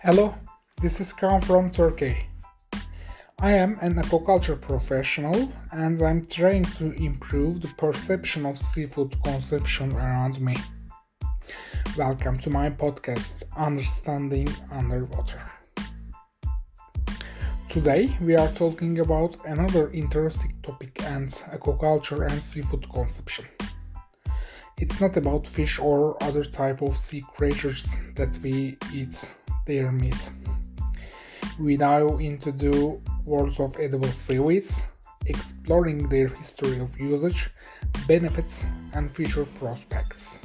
Hello, this is Kaan from Turkey. I am an aquaculture professional and I'm trying to improve the perception of seafood consumption around me. Welcome to my podcast, Understanding Underwater. Today we are talking about another interesting topic and aquaculture and seafood consumption. It's not about fish or other type of sea creatures that we eat their meat. We dive into the world of edible seaweeds, exploring their history of usage, benefits, and future prospects.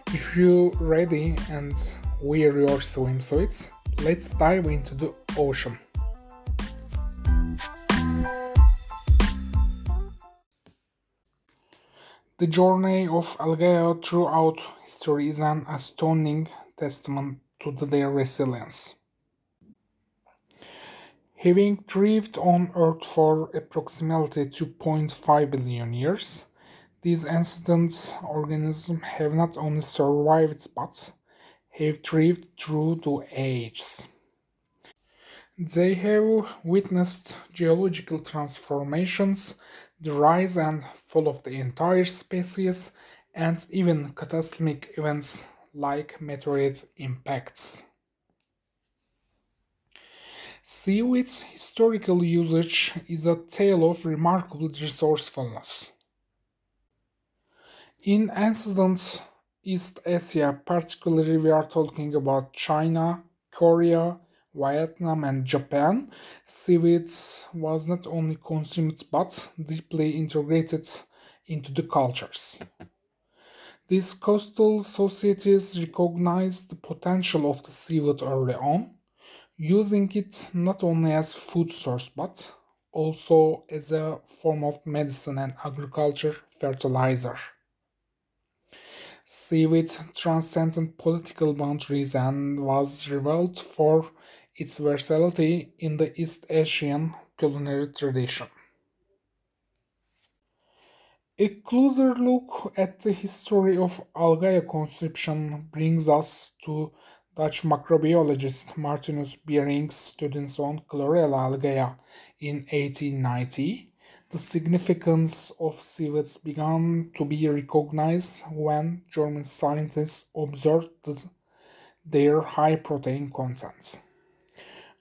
If you're ready and wear your swimsuits, let's dive into the ocean. The journey of algae throughout history is an astounding testament to their resilience. Having thrived on Earth for approximately 2.5 billion years, these ancient organisms have not only survived but have thrived through the ages. They have witnessed geological transformations, the rise and fall of the entire species, and even catastrophic events like meteorite impacts. Seaweed's historical usage is a tale of remarkable resourcefulness. In ancient East Asia, particularly we are talking about China, Korea, Vietnam and Japan, seaweed was not only consumed but deeply integrated into the cultures. These coastal societies recognized the potential of the seaweed early on, using it not only as food source but also as a form of medicine and agriculture fertilizer. Seaweed transcended political boundaries and was revered for its versatility in the East Asian culinary tradition. A closer look at the history of algae consumption brings us to Dutch microbiologist Martinus Bering's studies on Chlorella algae in 1890. The significance of seaweeds began to be recognized when German scientists observed their high protein content.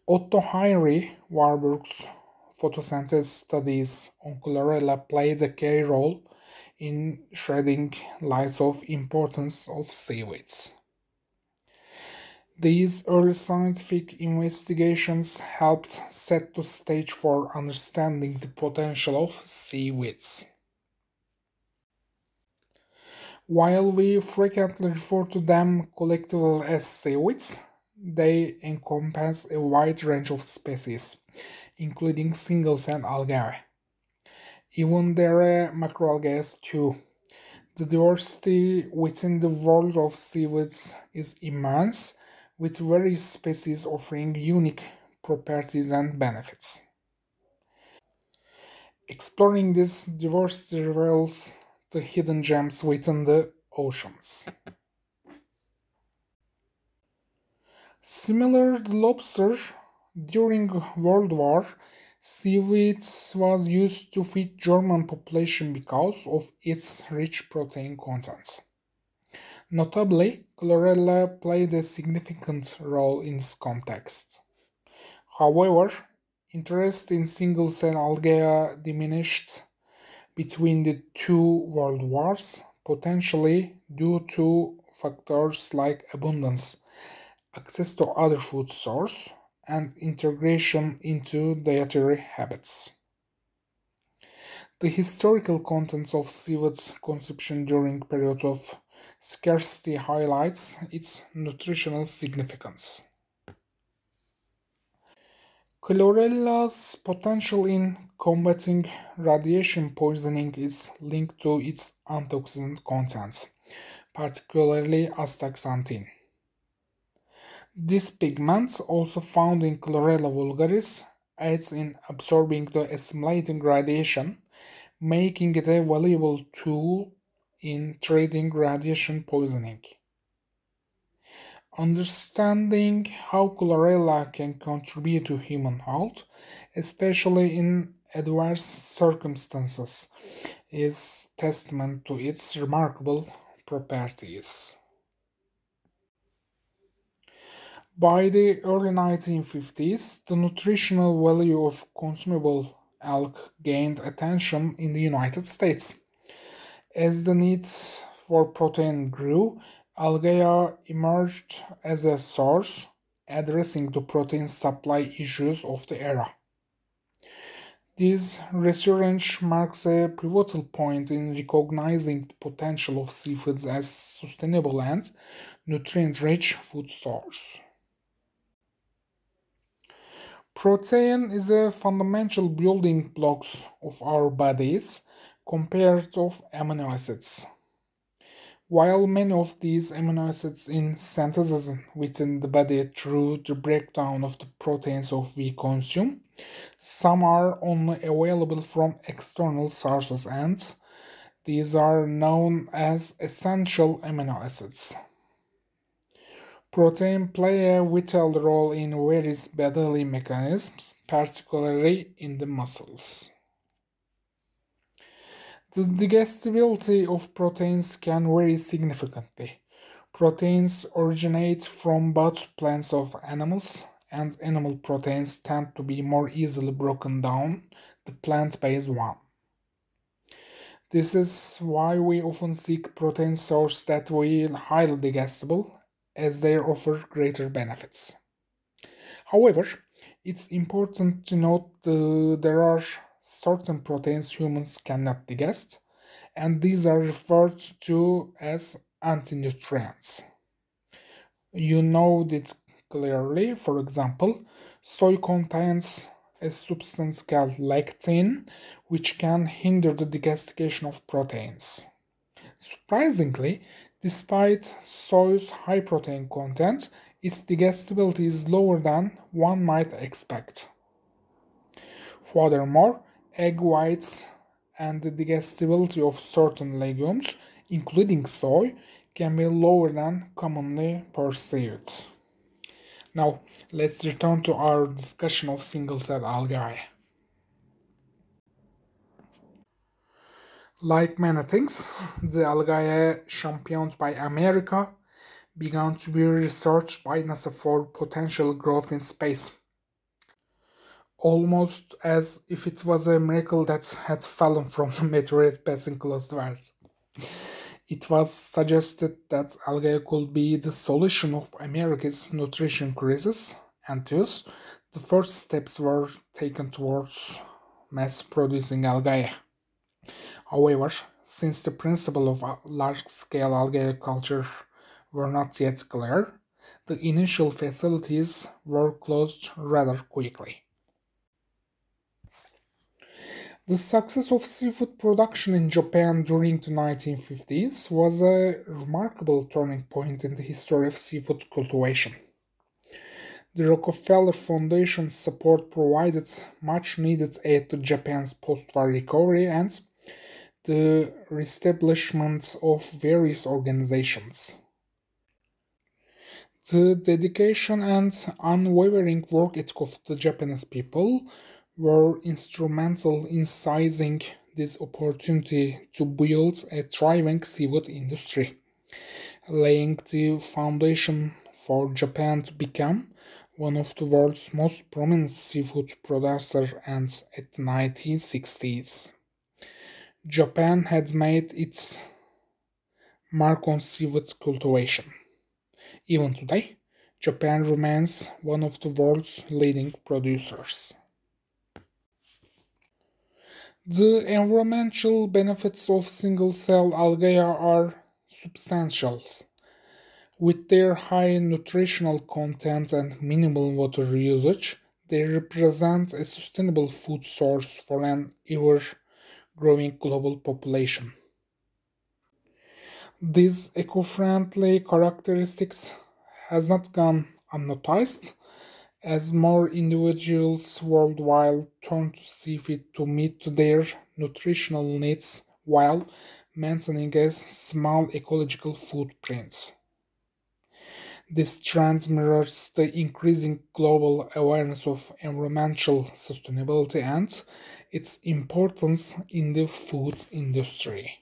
Otto Heinrich Warburg's photosynthesis studies on Chlorella played a key role in shedding light of importance of seaweeds. These early scientific investigations helped set the stage for understanding the potential of seaweeds. While we frequently refer to them collectively as seaweeds, they encompass a wide range of species, including single-cell algae. Even there are macroalgae too. The diversity within the world of seaweeds is immense, with various species offering unique properties and benefits. Exploring this diversity reveals the hidden gems within the oceans. Similar to lobster, during World War, seaweed was used to feed German population because of its rich protein content. Notably, Chlorella played a significant role in this context. However, interest in single-cell algae diminished between the two world wars, potentially due to factors like abundance, access to other food sources, and integration into dietary habits. The historical contents of seaweed consumption during periods of scarcity highlights its nutritional significance. Chlorella's potential in combating radiation poisoning is linked to its antioxidant contents, particularly astaxanthin. This pigment, also found in Chlorella vulgaris, aids in absorbing the assimilating radiation, making it a valuable tool in treating radiation poisoning. Understanding how chlorella can contribute to human health, especially in adverse circumstances, is testament to its remarkable properties. By the early 1950s, the nutritional value of consumable algae gained attention in the United States. As the need for protein grew, algae emerged as a source, addressing the protein supply issues of the era. This resurgence marks a pivotal point in recognizing the potential of seafoods as sustainable and nutrient-rich food source. Protein is a fundamental building blocks of our bodies compared of amino acids. While many of these amino acids in synthesis within the body through the breakdown of the proteins of we consume, some are only available from external sources and these are known as essential amino acids. Protein play a vital role in various bodily mechanisms, particularly in the muscles. The digestibility of proteins can vary significantly. Proteins originate from both plants of animals, and animal proteins tend to be more easily broken down than plant-based one. This is why we often seek protein sources that are highly digestible, as they offer greater benefits. However, it's important to note there are certain proteins humans cannot digest, and these are referred to as antinutrients. You know this clearly. For example, soy contains a substance called lectin, which can hinder the digestion of proteins. Surprisingly, despite soy's high protein content, its digestibility is lower than one might expect. Furthermore, egg whites and the digestibility of certain legumes, including soy, can be lower than commonly perceived. Now, let's return to our discussion of single cell algae. Like many things, the algae championed by America began to be researched by NASA for potential growth in space, almost as if it was a miracle that had fallen from a meteorite passing close to Earth. It was suggested that algae could be the solution of America's nutrition crisis, and thus the first steps were taken towards mass producing algae. However, since the principle of large-scale algae culture were not yet clear, the initial facilities were closed rather quickly. The success of seafood production in Japan during the 1950s was a remarkable turning point in the history of seafood cultivation. The Rockefeller Foundation's support provided much needed aid to Japan's post-war recovery and the reestablishment of various organizations. The dedication and unwavering work ethic of the Japanese people were instrumental in seizing this opportunity to build a thriving seafood industry, laying the foundation for Japan to become one of the world's most prominent seafood producers and at the 1960s. Japan had made its mark on seafood cultivation. Even today, Japan remains one of the world's leading producers. The environmental benefits of single-cell algae are substantial. With their high nutritional content and minimal water usage, they represent a sustainable food source for an ever-growing global population. These eco-friendly characteristics has not gone unnoticed as more individuals worldwide turn to seafood to meet their nutritional needs while maintaining a small ecological footprint. This trend mirrors the increasing global awareness of environmental sustainability and its importance in the food industry.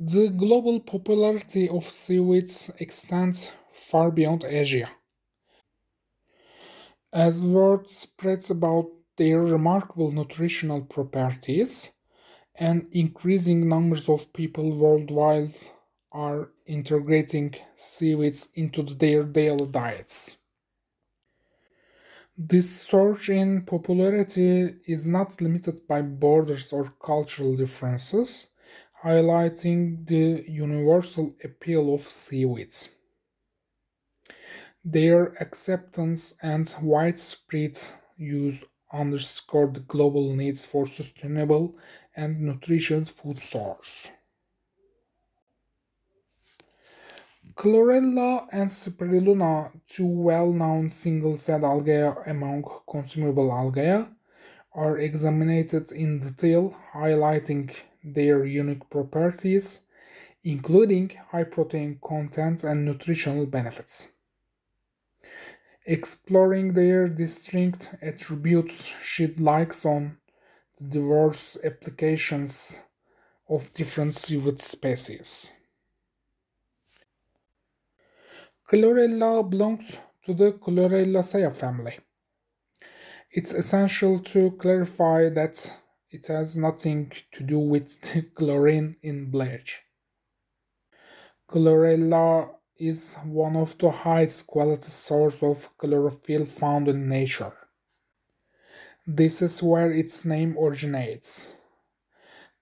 The global popularity of seaweeds extends far beyond Asia. As word spreads about their remarkable nutritional properties, and increasing numbers of people worldwide are integrating seaweeds into their daily diets. This surge in popularity is not limited by borders or cultural differences, highlighting the universal appeal of seaweeds. Their acceptance and widespread use underscore the global needs for sustainable and nutritious food source. Chlorella and spirulina, two well-known single-cell algae among consumable algae, are examined in detail, highlighting their unique properties, including high protein content and nutritional benefits. Exploring their distinct attributes shed light on the diverse applications of different seaweed species. Chlorella belongs to the Chlorella family. It's essential to clarify that it has nothing to do with the chlorine in bleach. Chlorella is one of the highest quality sources of chlorophyll found in nature. This is where its name originates.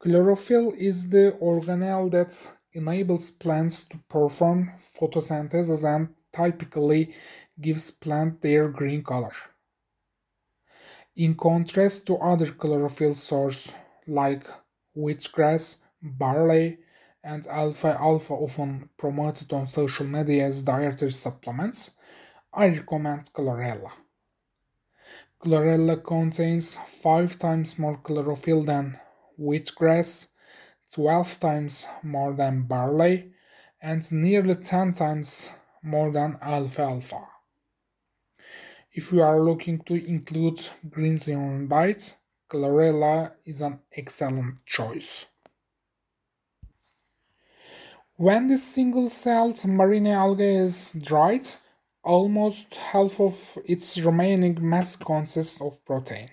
Chlorophyll is the organelle that enables plants to perform photosynthesis and typically gives plants their green color. In contrast to other chlorophyll sources like wheatgrass, barley, and alfalfa often promoted on social media as dietary supplements, I recommend chlorella. Chlorella contains 5 times more chlorophyll than wheatgrass, 12 times more than barley, and nearly 10 times more than alfalfa. If you are looking to include greens in your diet, chlorella is an excellent choice. When the single-celled marine algae is dried, almost half of its remaining mass consists of protein.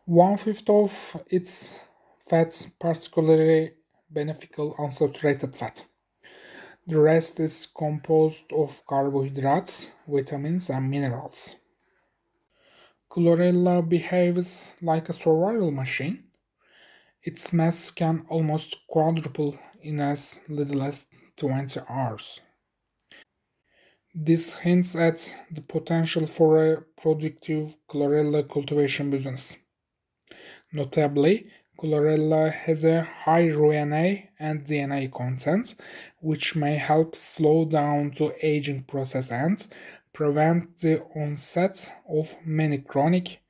One-fifth of its fats, particularly beneficial unsaturated fat. The rest is composed of carbohydrates, vitamins, and minerals. Chlorella behaves like a survival machine. Its mass can almost quadruple in as little as 20 hours. This hints at the potential for a productive chlorella cultivation business. Notably, chlorella has a high RNA and DNA content, which may help slow down the aging process and prevent the onset of many chronic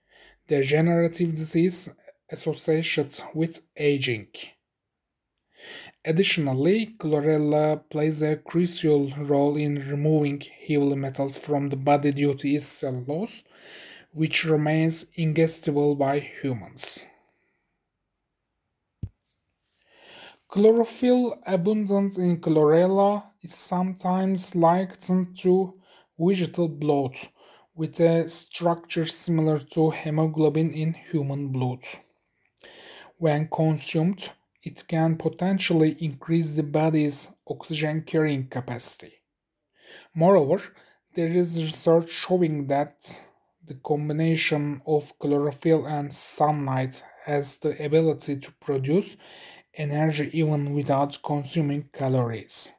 degenerative disease associated with aging. Additionally, chlorella plays a crucial role in removing heavy metals from the body due to its cellulose, which remains ingestible by humans. Chlorophyll abundant in chlorella is sometimes likened to vegetal blood, with a structure similar to hemoglobin in human blood. When consumed, it can potentially increase the body's oxygen carrying capacity. Moreover, there is research showing that the combination of chlorophyll and sunlight has the ability to produce energy even without consuming calories.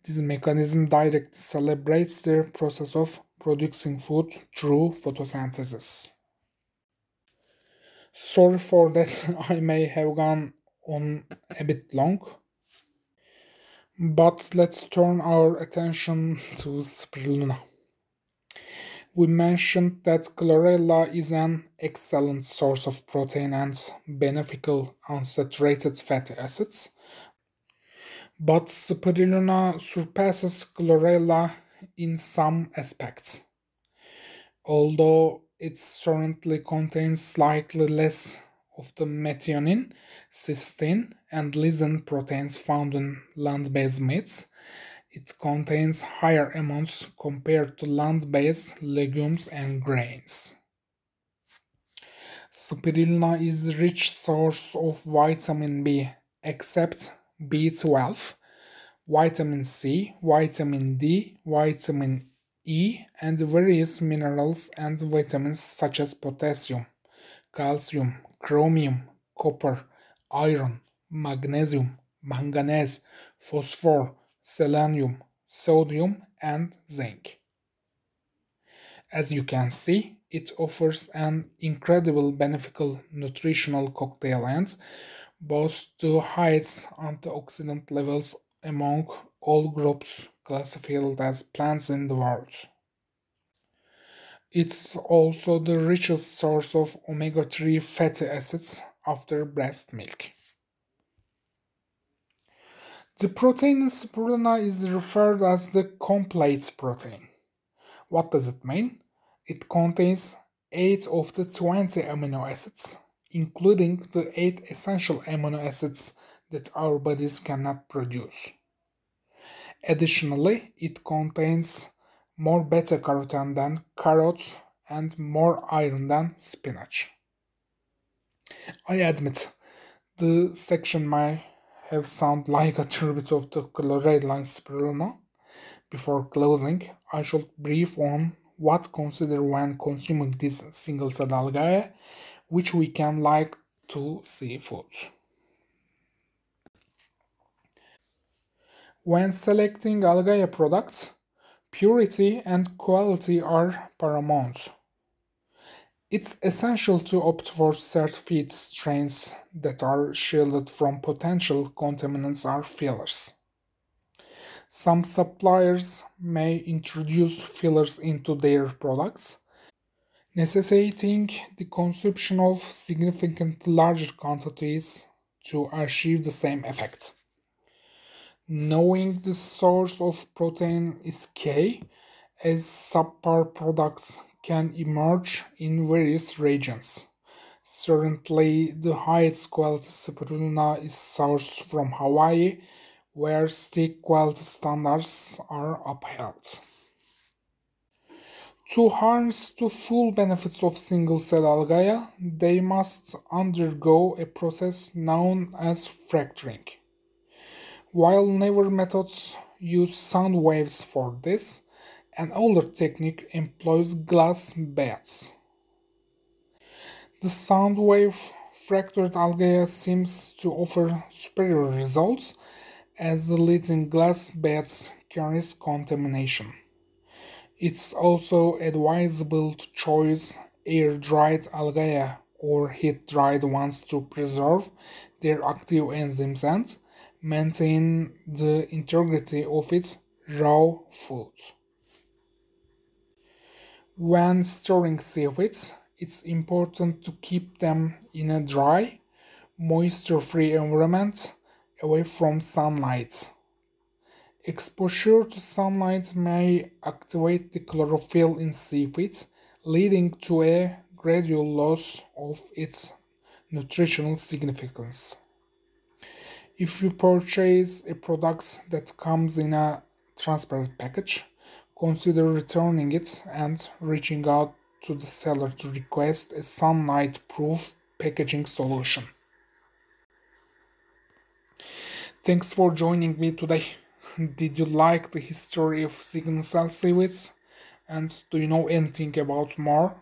This mechanism directly celebrates the process of producing food through photosynthesis. Sorry for that, I may have gone on a bit long, but let's turn our attention to spirulina. We mentioned that chlorella is an excellent source of protein and beneficial unsaturated fatty acids, but spirulina surpasses chlorella in some aspects, although it currently contains slightly less of the methionine, cysteine, and lysine proteins found in land-based meats. It contains higher amounts compared to land-based legumes and grains. Spirulina is a rich source of vitamin B, except B12, vitamin C, vitamin D, vitamin E, and various minerals and vitamins such as potassium, calcium, chromium, copper, iron, magnesium, manganese, phosphor, selenium, sodium, and zinc. As you can see, it offers an incredible beneficial nutritional cocktail and boasts the highest antioxidant levels among all groups classified as plants in the world. It's also the richest source of omega-3 fatty acids after breast milk. The protein in spirulina is referred as the complete protein. What does it mean? It contains 8 of the 20 amino acids, including the 8 essential amino acids that our bodies cannot produce. Additionally, it contains more beta carotene than carrots and more iron than spinach. I admit, the section may have sounded like a tribute of the Chlorella and spirulina. Before closing, I should brief on what consider when consuming these single-cell algae, which we can like to seafood. When selecting algae products, purity and quality are paramount. It's essential to opt for certified strains that are shielded from potential contaminants or fillers. Some suppliers may introduce fillers into their products, necessitating the consumption of significantly larger quantities to achieve the same effect. Knowing the source of protein is key, as subpar products can emerge in various regions. Certainly, the highest quality spirulina is sourced from Hawaii, where strict quality standards are upheld. To harness the full benefits of single-cell algae, they must undergo a process known as fracturing. While newer methods use sound waves for this, an older technique employs glass beds. The sound wave fractured algae seems to offer superior results as the leading glass beds carries contamination. It's also advisable to choose air-dried algae or heat-dried ones to preserve their active enzymes and maintain the integrity of its raw food. When storing seaweeds, it's important to keep them in a dry, moisture-free environment away from sunlight. Exposure to sunlight may activate the chlorophyll in seaweed, leading to a gradual loss of its nutritional significance. If you purchase a product that comes in a transparent package, consider returning it and reaching out to the seller to request a sunlight-proof packaging solution. Thanks for joining me today. Did you like the history of single-cell seaweeds? And do you know anything about more?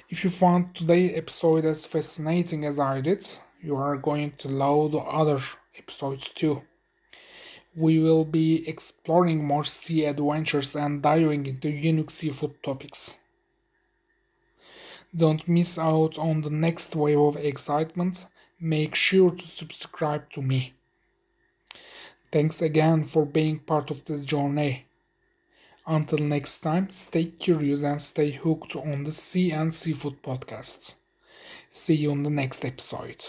If you found today's episode as fascinating as I did, you are going to love the other episodes too. We will be exploring more sea adventures and diving into unique seafood topics. Don't miss out on the next wave of excitement. Make sure to subscribe to me. Thanks again for being part of this journey. Until next time, stay curious and stay hooked on the Sea and Seafood podcasts. See you on the next episode.